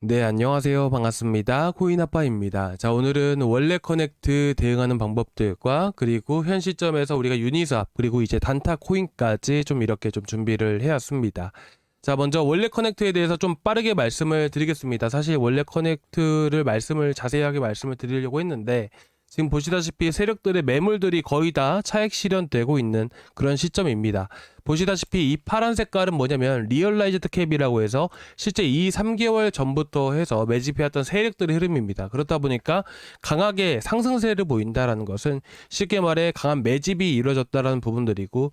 네, 안녕하세요. 반갑습니다. 코인아빠입니다. 자, 오늘은 원래 커넥트 대응하는 방법들과 그리고 현 시점에서 우리가 유니스왑 그리고 이제 단타 코인까지 좀 이렇게 좀 준비를 해왔습니다. 자, 먼저 원래 커넥트에 대해서 좀 빠르게 말씀을 드리겠습니다. 사실 원래 커넥트를 자세하게 말씀을 드리려고 했는데 지금 보시다시피 세력들의 매물들이 거의 다 차익 실현되고 있는 그런 시점입니다. 보시다시피 이 파란 색깔은 뭐냐면 리얼라이즈드 캡이라고 해서 실제 3개월 전부터 해서 매집해왔던 세력들의 흐름입니다. 그렇다 보니까 강하게 상승세를 보인다라는 것은 쉽게 말해 강한 매집이 이루어졌다라는 부분들이고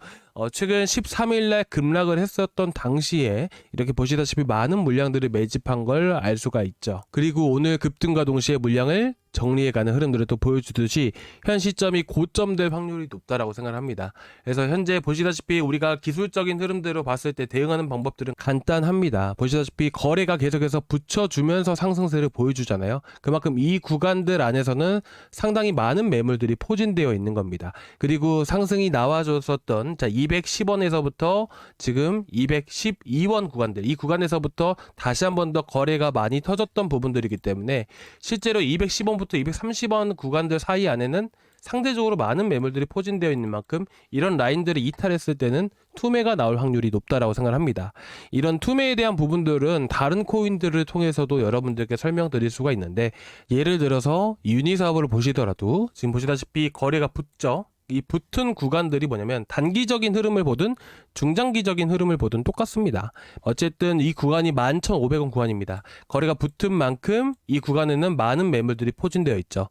최근 13일날 급락을 했었던 당시에 이렇게 보시다시피 많은 물량들을 매집한 걸 알 수가 있죠. 그리고 오늘 급등과 동시에 물량을 정리해가는 흐름들을 또 보여주듯이 현 시점이 고점될 확률이 높다라고 생각을 합니다. 그래서 현재 보시다시피 우리가 기술적인 흐름대로 봤을 때 대응하는 방법들은 간단합니다. 보시다시피 거래가 계속해서 붙여주면서 상승세를 보여주잖아요. 그만큼 이 구간들 안에서는 상당히 많은 매물들이 포진되어 있는 겁니다. 그리고 상승이 나와줬었던 210원에서부터 지금 212원 구간들, 이 구간에서부터 다시 한 번 더 거래가 많이 터졌던 부분들이기 때문에 실제로 210원부터 230원 구간들 사이 안에는 상대적으로 많은 매물들이 포진되어 있는 만큼 이런 라인들을 이탈했을 때는 투매가 나올 확률이 높다라고 생각을 합니다. 이런 투매에 대한 부분들은 다른 코인들을 통해서도 여러분들께 설명드릴 수가 있는데, 예를 들어서 유니스왑을 보시더라도 지금 보시다시피 거래가 붙죠. 이 붙은 구간들이 뭐냐면 단기적인 흐름을 보든 중장기적인 흐름을 보든 똑같습니다. 어쨌든 이 구간이 11,500원 구간입니다. 거래가 붙은 만큼 이 구간에는 많은 매물들이 포진되어 있죠.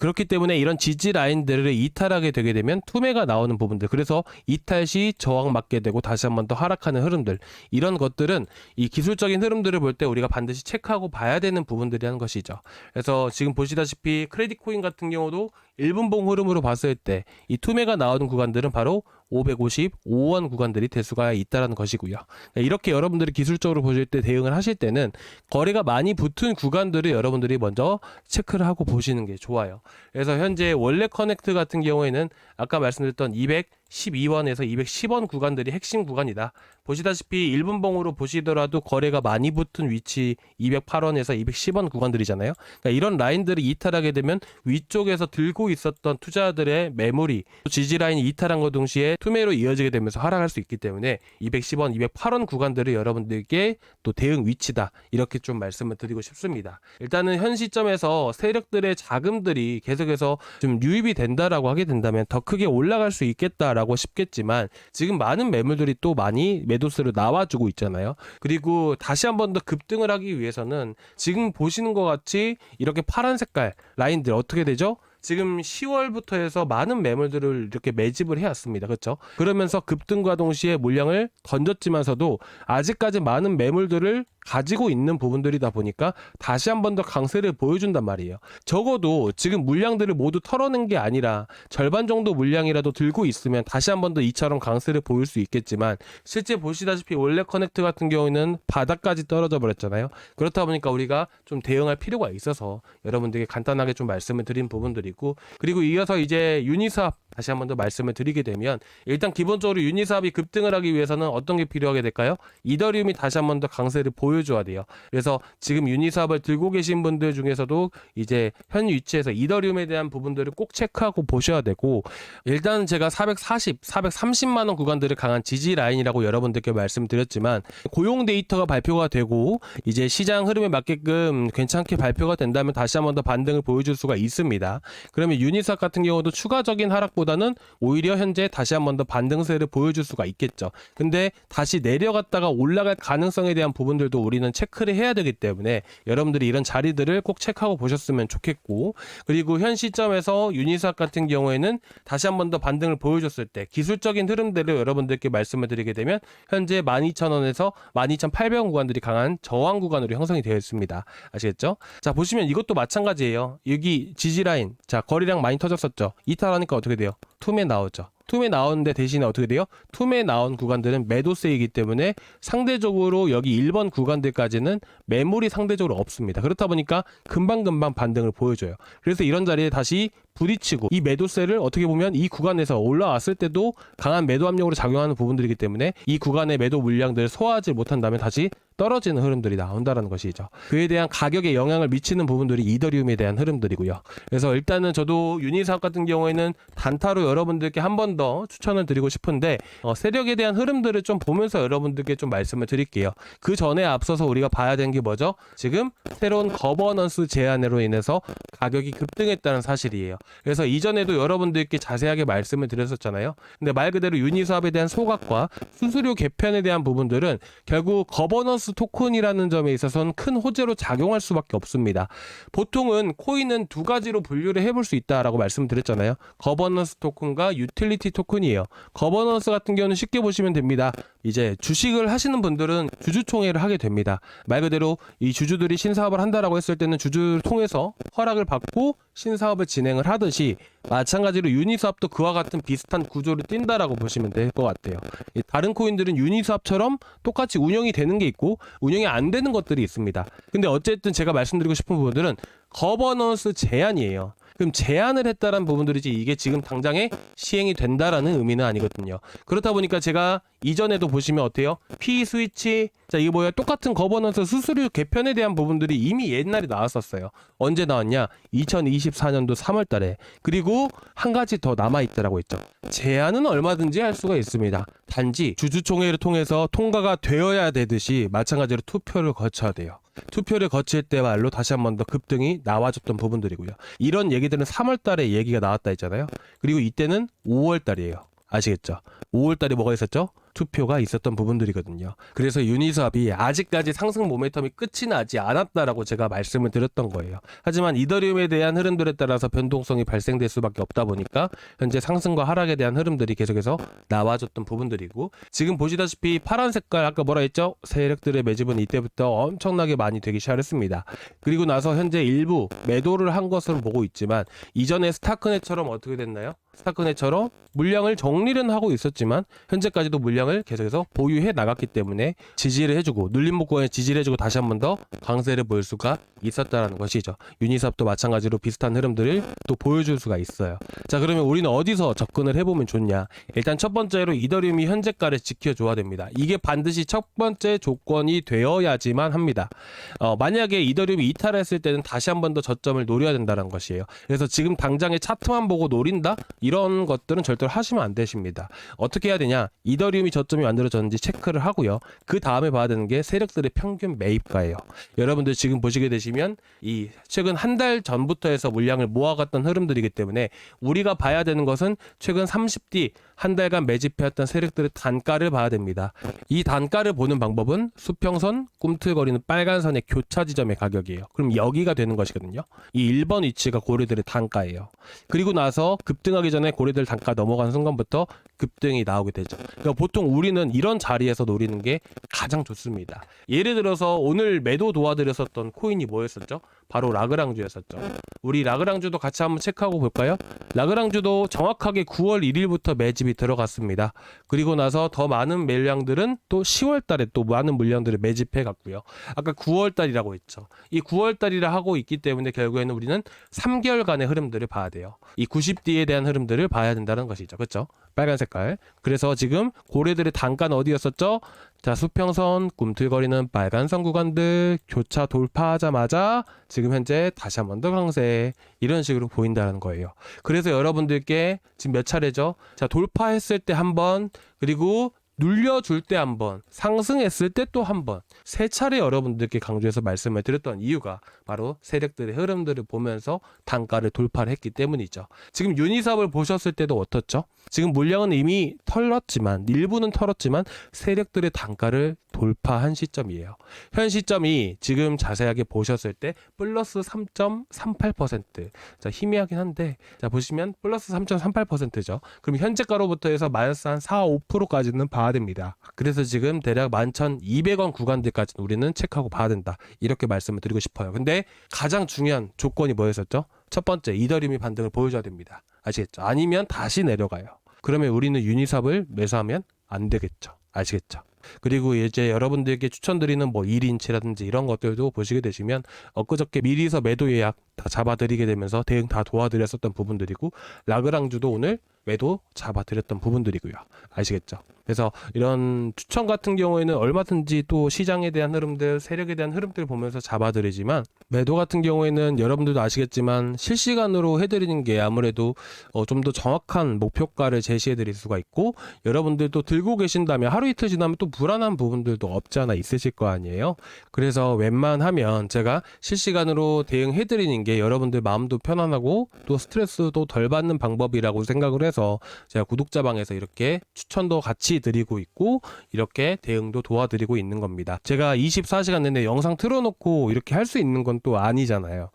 그렇기 때문에 이런 지지 라인들을 이탈하게 되게 되면 투매가 나오는 부분들, 그래서 이탈 시 저항 맞게 되고 다시 한 번 더 하락하는 흐름들, 이런 것들은 이 기술적인 흐름들을 볼 때 우리가 반드시 체크하고 봐야 되는 부분들이라는 것이죠. 그래서 지금 보시다시피 크레딧 코인 같은 경우도 1분봉 흐름으로 봤을 때 이 투매가 나오는 구간들은 바로 555원 구간들이 될 수가 있다는 것이고요. 이렇게 여러분들이 기술적으로 보실 때 대응을 하실 때는 거래가 많이 붙은 구간들을 여러분들이 먼저 체크를 하고 보시는 게 좋아요. 그래서 현재 원래 커넥트 같은 경우에는 아까 말씀드렸던 212원에서 210원 구간들이 핵심 구간이다. 보시다시피 1분봉으로 보시더라도 거래가 많이 붙은 위치 208원에서 210원 구간들이잖아요. 그러니까 이런 라인들을 이탈하게 되면 위쪽에서 들고 있었던 투자들의 매물이 지지 라인이 이탈한 것 동시에 투매로 이어지게 되면서 하락할 수 있기 때문에 210원, 208원 구간들을 여러분들께 또 대응 위치다, 이렇게 좀 말씀을 드리고 싶습니다. 일단은 현 시점에서 세력들의 자금들이 계속해서 좀 유입이 된다라고 하게 된다면 더 크게 올라갈 수 있겠다라고 싶겠지만 지금 많은 매물들이 또 많이 매도세로 나와주고 있잖아요. 그리고 다시 한 번 더 급등을 하기 위해서는 지금 보시는 것 같이 이렇게 파란 색깔 라인들 어떻게 되죠? 지금 10월부터 해서 많은 매물들을 이렇게 매집을 해왔습니다. 그렇죠? 그러면서 급등과 동시에 물량을 던졌지만서도 아직까지 많은 매물들을 가지고 있는 부분들이다 보니까 다시 한 번 더 강세를 보여준단 말이에요. 적어도 지금 물량들을 모두 털어낸 게 아니라 절반 정도 물량이라도 들고 있으면 다시 한 번 더 이처럼 강세를 보일 수 있겠지만, 실제 보시다시피 원래 커넥트 같은 경우에는 바닥까지 떨어져 버렸잖아요. 그렇다 보니까 우리가 좀 대응할 필요가 있어서 여러분들에게 간단하게 좀 말씀을 드린 부분들이고, 그리고 이어서 이제 유니스왑 다시 한 번 더 말씀을 드리게 되면, 일단 기본적으로 유니스왑이 급등을 하기 위해서는 어떤 게 필요하게 될까요? 이더리움이 다시 한 번 더 강세를 보여줘야 돼요. 그래서 지금 유니스왑을 들고 계신 분들 중에서도 이제 현 위치에서 이더리움에 대한 부분들을 꼭 체크하고 보셔야 되고, 일단 제가 430만 원 구간들을 강한 지지 라인이라고 여러분들께 말씀드렸지만, 고용 데이터가 발표가 되고 이제 시장 흐름에 맞게끔 괜찮게 발표가 된다면 다시 한 번 더 반등을 보여줄 수가 있습니다. 그러면 유니스왑 같은 경우도 추가적인 하락보다는 오히려 현재 다시 한 번 더 반등세를 보여줄 수가 있겠죠. 근데 다시 내려갔다가 올라갈 가능성에 대한 부분들도 우리는 체크를 해야 되기 때문에 여러분들이 이런 자리들을 꼭 체크하고 보셨으면 좋겠고, 그리고 현 시점에서 유니스왑 같은 경우에는 다시 한 번 더 반등을 보여줬을 때 기술적인 흐름들을 여러분들께 말씀을 드리게 되면 현재 12,000원에서 12,800원 구간들이 강한 저항 구간으로 형성이 되어 있습니다. 아시겠죠? 자, 보시면 이것도 마찬가지예요. 여기 지지라인, 자, 거래량 많이 터졌었죠. 이탈하니까 어떻게 돼요? 투매 나오죠. 투매 나오는데 대신에 어떻게 돼요? 투매 나온 구간들은 매도세이기 때문에 상대적으로 여기 1번 구간들까지는 매물이 상대적으로 없습니다. 그렇다 보니까 금방금방 반등을 보여줘요. 그래서 이런 자리에 다시 부딪히고 이 매도세를 어떻게 보면 이 구간에서 올라왔을 때도 강한 매도 압력으로 작용하는 부분들이기 때문에 이 구간의 매도 물량들을 소화하지 못한다면 다시 떨어지는 흐름들이 나온다라는 것이죠. 그에 대한 가격에 영향을 미치는 부분들이 이더리움에 대한 흐름들이고요. 그래서 일단은 저도 유니스왑 같은 경우에는 단타로 여러분들께 한 번 더 추천을 드리고 싶은데 세력에 대한 흐름들을 좀 보면서 여러분들께 좀 말씀을 드릴게요. 그 전에 앞서서 우리가 봐야 되는 게 뭐죠? 지금 새로운 거버넌스 제한으로 인해서 가격이 급등했다는 사실이에요. 그래서 이전에도 여러분들께 자세하게 말씀을 드렸었잖아요. 근데 말 그대로 유니스왑에 대한 소각과 수수료 개편에 대한 부분들은 결국 거버넌스 토큰이라는 점에 있어서는 큰 호재로 작용할 수밖에 없습니다. 보통은 코인은 두 가지로 분류를 해볼 수 있다라고 말씀드렸잖아요. 거버넌스 토큰과 유틸리티 토큰이에요. 거버넌스 같은 경우는 쉽게 보시면 됩니다. 이제 주식을 하시는 분들은 주주총회를 하게 됩니다. 말 그대로 이 주주들이 신사업을 한다라고 했을 때는 주주를 통해서 허락을 받고 신사업을 진행을 하듯이 마찬가지로 유니스왑도 그와 같은 비슷한 구조를 띈다라고 보시면 될 것 같아요. 다른 코인들은 유니스왑처럼 똑같이 운영이 되는 게 있고 운영이 안 되는 것들이 있습니다. 근데 어쨌든 제가 말씀드리고 싶은 부분들은 거버넌스 제한이에요. 그럼 제한을 했다라는 부분들이지 이게 지금 당장에 시행이 된다라는 의미는 아니거든요. 그렇다 보니까 제가 이전에도 보시면 어때요? P 스위치, 자 이게 뭐야? 똑같은 거버넌스 수수료 개편에 대한 부분들이 이미 옛날에 나왔었어요. 언제 나왔냐? 2024년도 3월 달에. 그리고 한 가지 더 남아있더라고 했죠. 제한은 얼마든지 할 수가 있습니다. 단지 주주총회를 통해서 통과가 되어야 되듯이 마찬가지로 투표를 거쳐야 돼요. 투표를 거칠 때말로 다시 한 번 더 급등이 나와줬던 부분들이고요. 이런 얘기들은 3월 달에 얘기가 나왔다 했잖아요. 그리고 이때는 5월 달이에요. 아시겠죠? 5월 달에 뭐가 있었죠? 투표가 있었던 부분들이거든요. 그래서 유니스왑이 아직까지 상승 모멘텀이 끝이 나지 않았다라고 제가 말씀을 드렸던 거예요. 하지만 이더리움에 대한 흐름들에 따라서 변동성이 발생될 수밖에 없다 보니까 현재 상승과 하락에 대한 흐름들이 계속해서 나와줬던 부분들이고, 지금 보시다시피 파란 색깔 아까 뭐라 했죠? 세력들의 매집은 이때부터 엄청나게 많이 되기 시작했습니다. 그리고 나서 현재 일부 매도를 한 것으로 보고 있지만 이전에 스타크넷처럼 어떻게 됐나요? 스타크넷처럼 물량을 정리는 하고 있었지만 현재까지도 물량을 계속해서 보유해 나갔기 때문에 지지를 해주고 눌림 목권에 지지를 해주고 다시 한 번 더 강세를 보일 수가 있었다라는 것이죠. 유니스왑도 마찬가지로 비슷한 흐름들을 또 보여줄 수가 있어요. 자, 그러면 우리는 어디서 접근을 해보면 좋냐? 일단 첫 번째로 이더리움이 현재가를 지켜줘야 됩니다. 이게 반드시 첫 번째 조건이 되어야지만 합니다. 만약에 이더리움이 이탈했을 때는 다시 한 번 더 저점을 노려야 된다는 것이에요. 그래서 지금 당장의 차트만 보고 노린다? 이런 것들은 절대로 하시면 안 되십니다. 어떻게 해야 되냐? 이더리움이 저점이 만들어졌는지 체크를 하고요. 그 다음에 봐야 되는 게 세력들의 평균 매입가예요. 여러분들 지금 보시게 되시면 이 최근 한 달 전부터 해서 물량을 모아갔던 흐름들이기 때문에 우리가 봐야 되는 것은 최근 30D 한 달간 매집해왔던 세력들의 단가를 봐야 됩니다. 이 단가를 보는 방법은 수평선, 꿈틀거리는 빨간 선의 교차 지점의 가격이에요. 그럼 여기가 되는 것이거든요. 이 1번 위치가 고래들의 단가예요. 그리고 나서 급등하기 전에 고래들 단가 넘어가는 순간부터 급등이 나오게 되죠. 그러니까 보통 우리는 이런 자리에서 노리는 게 가장 좋습니다. 예를 들어서 오늘 매도 도와드렸었던 코인이 뭐였었죠? 바로 라그랑주였었죠. 우리 라그랑주도 같이 한번 체크하고 볼까요? 라그랑주도 정확하게 9월 1일부터 매집이 들어갔습니다. 그리고 나서 더 많은 물량들은 또 10월 달에 또 많은 물량들을 매집해 갔고요. 아까 9월 달이라고 했죠. 이 9월 달이라 하고 있기 때문에 결국에는 우리는 3개월간의 흐름들을 봐야 돼요. 이 90D에 대한 흐름들을 봐야 된다는 것이죠. 그렇죠? 빨간 색깔. 그래서 지금 고래들의 단가는 어디였었죠? 자, 수평선, 꿈틀거리는 빨간선 구간들 교차 돌파하자마자 지금 현재 다시 한 번 더 강세, 이런 식으로 보인다는 거예요. 그래서 여러분들께 지금 몇 차례죠? 자, 돌파했을 때 한 번, 그리고 눌려줄 때 한 번, 상승했을 때 또 한 번, 세 차례 여러분들께 강조해서 말씀을 드렸던 이유가 바로 세력들의 흐름들을 보면서 단가를 돌파를 했기 때문이죠. 지금 유니스왑을 보셨을 때도 어떻죠? 지금 물량은 이미 털었지만, 일부는 털었지만 세력들의 단가를 돌파한 시점이에요. 현 시점이 지금 자세하게 보셨을 때 플러스 3.38%. 자, 희미하긴 한데, 자, 보시면 플러스 3.38%죠. 그럼 현재가로부터 해서 마이너스 한 4, 5%까지는 봐야 됩니다. 그래서 지금 대략 11,200원 구간들까지는 우리는 체크하고 봐야 된다. 이렇게 말씀을 드리고 싶어요. 근데 가장 중요한 조건이 뭐였었죠? 첫 번째, 이더리움이 반등을 보여줘야 됩니다. 아시겠죠? 아니면 다시 내려가요. 그러면 우리는 유니스왑을 매수하면 안 되겠죠. 아시겠죠? 그리고 이제 여러분들께 추천드리는 뭐 1인치라든지 이런 것들도 보시게 되시면 엊그저께 미리서 매도 예약 다 잡아드리게 되면서 대응 다 도와드렸었던 부분들이고, 라그랑주도 오늘 매도 잡아드렸던 부분들이고요. 아시겠죠? 그래서 이런 추천 같은 경우에는 얼마든지 또 시장에 대한 흐름들, 세력에 대한 흐름들 보면서 잡아드리지만, 매도 같은 경우에는 여러분들도 아시겠지만 실시간으로 해드리는 게 아무래도 좀 더 정확한 목표가를 제시해드릴 수가 있고, 여러분들도 들고 계신다면 하루 이틀 지나면 또 불안한 부분들도 없지 않아 있으실 거 아니에요. 그래서 웬만하면 제가 실시간으로 대응해드리는 게 여러분들 마음도 편안하고 또 스트레스도 덜 받는 방법이라고 생각을 해서 제가 구독자방에서 이렇게 추천도 같이 드리고 있고 이렇게 대응도 도와드리고 있는 겁니다. 제가 24시간 내내 영상 틀어놓고 이렇게 할 수 있는 건 또 아니잖아요.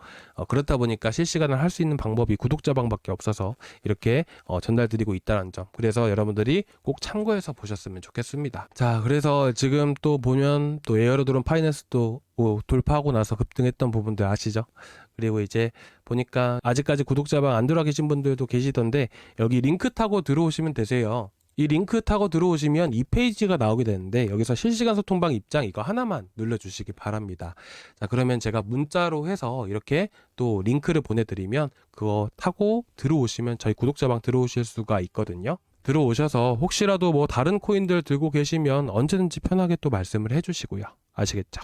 그렇다 보니까 실시간을 할 수 있는 방법이 구독자방밖에 없어서 이렇게 전달드리고 있다는 점, 그래서 여러분들이 꼭 참고해서 보셨으면 좋겠습니다. 자, 그래서 지금 또 보면 또 에어로드론 파이낸스도 돌파하고 나서 급등했던 부분들 아시죠? 그리고 이제 보니까 아직까지 구독자방 안 들어와 계신 분들도 계시던데, 여기 링크 타고 들어오시면 되세요. 이 링크 타고 들어오시면 이 페이지가 나오게 되는데, 여기서 실시간 소통방 입장 이거 하나만 눌러주시기 바랍니다. 자, 그러면 제가 문자로 해서 이렇게 또 링크를 보내드리면 그거 타고 들어오시면 저희 구독자방 들어오실 수가 있거든요. 들어오셔서 혹시라도 뭐 다른 코인들 들고 계시면 언제든지 편하게 또 말씀을 해주시고요. 아시겠죠?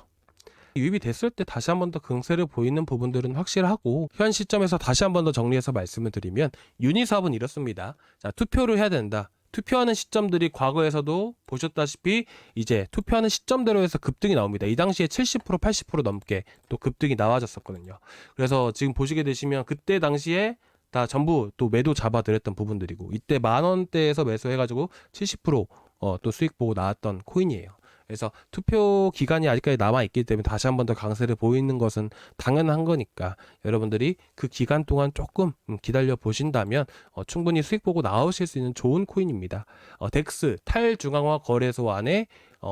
유입이 됐을 때 다시 한 번 더 강세를 보이는 부분들은 확실하고, 현 시점에서 다시 한 번 더 정리해서 말씀을 드리면 유니사업은 이렇습니다. 자, 투표를 해야 된다. 투표하는 시점들이 과거에서도 보셨다시피 이제 투표하는 시점대로 해서 급등이 나옵니다. 이 당시에 70% 80% 넘게 또 급등이 나와졌었거든요. 그래서 지금 보시게 되시면 그때 당시에 다 전부 또 매도 잡아드렸던 부분들이고, 이때 10,000원대에서 매수해가지고 70% 또 수익 보고 나왔던 코인이에요. 그래서 투표 기간이 아직까지 남아있기 때문에 다시 한 번 더 강세를 보이는 것은 당연한 거니까 여러분들이 그 기간 동안 조금 기다려 보신다면 충분히 수익 보고 나오실 수 있는 좋은 코인입니다. 덱스 탈중앙화 거래소 안에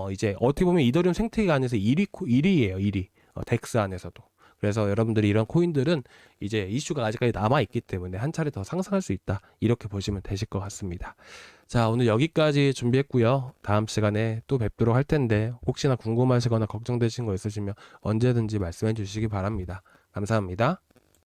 이제 어떻게 보면 이더리움 생태계 안에서 1위예요. 1위. 덱스 안에서도. 그래서 여러분들이 이런 코인들은 이제 이슈가 아직까지 남아있기 때문에 한 차례 더 상승할 수 있다, 이렇게 보시면 되실 것 같습니다. 자, 오늘 여기까지 준비했고요. 다음 시간에 또 뵙도록 할 텐데 혹시나 궁금하시거나 걱정되신 거 있으시면 언제든지 말씀해 주시기 바랍니다. 감사합니다.